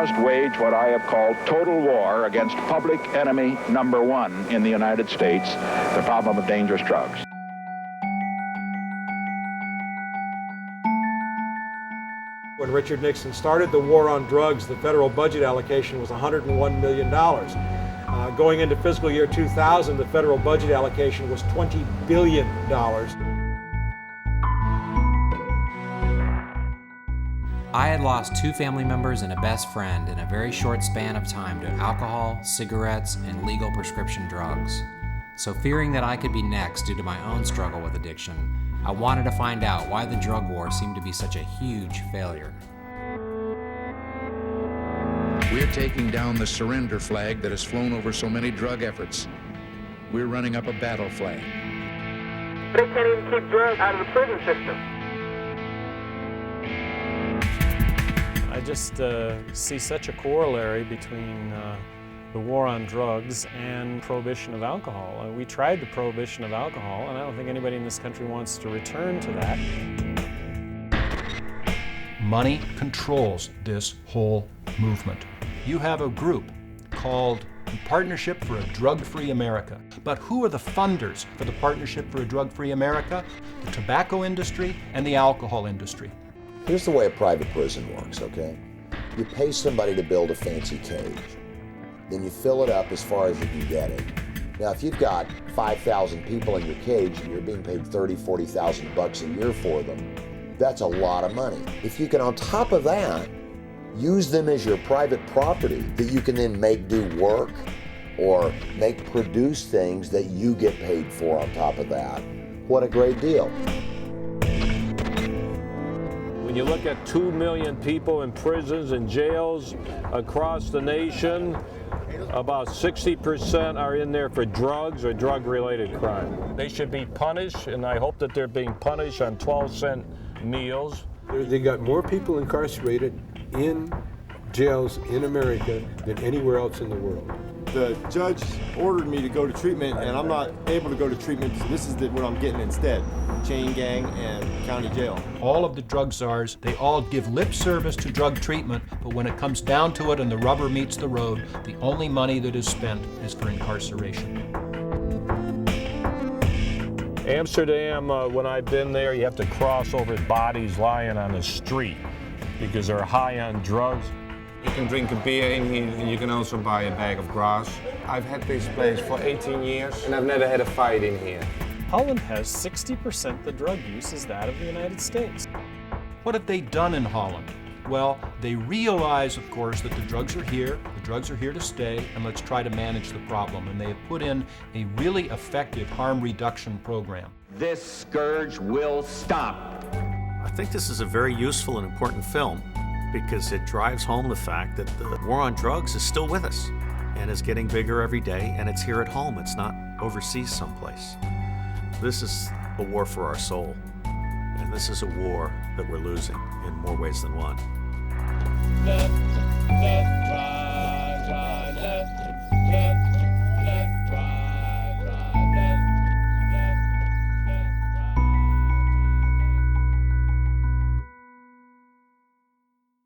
must wage what I have called total war against public enemy number one in the United States, the problem of dangerous drugs. When Richard Nixon started the war on drugs, the federal budget allocation was $101 million. Going into fiscal year 2000, the federal budget allocation was $20 billion. I had lost 2 family members and a best friend in a very short span of time to alcohol, cigarettes, and legal prescription drugs. So fearing that I could be next due to my own struggle with addiction, I wanted to find out why the drug war seemed to be such a huge failure. We're taking down the surrender flag that has flown over so many drug efforts. We're running up a battle flag. They can't even keep drugs out of the prison system. I just see such a corollary between the war on drugs and prohibition of alcohol. We tried the prohibition of alcohol, and I don't think anybody in this country wants to return to that. Money controls this whole movement. You have a group called the Partnership for a Drug-Free America. But who are the funders for the Partnership for a Drug-Free America? The tobacco industry and the alcohol industry. Here's the way a private prison works, okay? You pay somebody to build a fancy cage. Then you fill it up as far as you can get it. Now, if you've got 5,000 people in your cage and you're being paid $30,000, $40,000 a year for them, that's a lot of money. If you can, on top of that, use them as your private property that you can then make do work or make produce things that you get paid for on top of that, what a great deal. When you look at 2 million people in prisons and jails across the nation, about 60% are in there for drugs or drug-related crime. They should be punished, and I hope that they're being punished on 12-cent meals. They got more people incarcerated in jails in America than anywhere else in the world. The judge ordered me to go to treatment, and I'm not able to go to treatment, so this is what I'm getting instead: chain gang and county jail. All of the drug czars, they all give lip service to drug treatment, but when it comes down to it and the rubber meets the road, the only money that is spent is for incarceration. Amsterdam, when I've been there, you have to cross over bodies lying on the street because they're high on drugs. You can drink a beer in here, and you can also buy a bag of grass. I've had this place for 18 years, and I've never had a fight in here. Holland has 60% the drug use is that of the United States. What have they done in Holland? Well, they realize, of course, that the drugs are here to stay, and let's try to manage the problem. And they have put in a really effective harm reduction program. This scourge will stop. I think this is a very useful and important film because it drives home the fact that the war on drugs is still with us and is getting bigger every day, and it's here at home. It's not overseas someplace. This is a war for our soul, and this is a war that we're losing in more ways than one.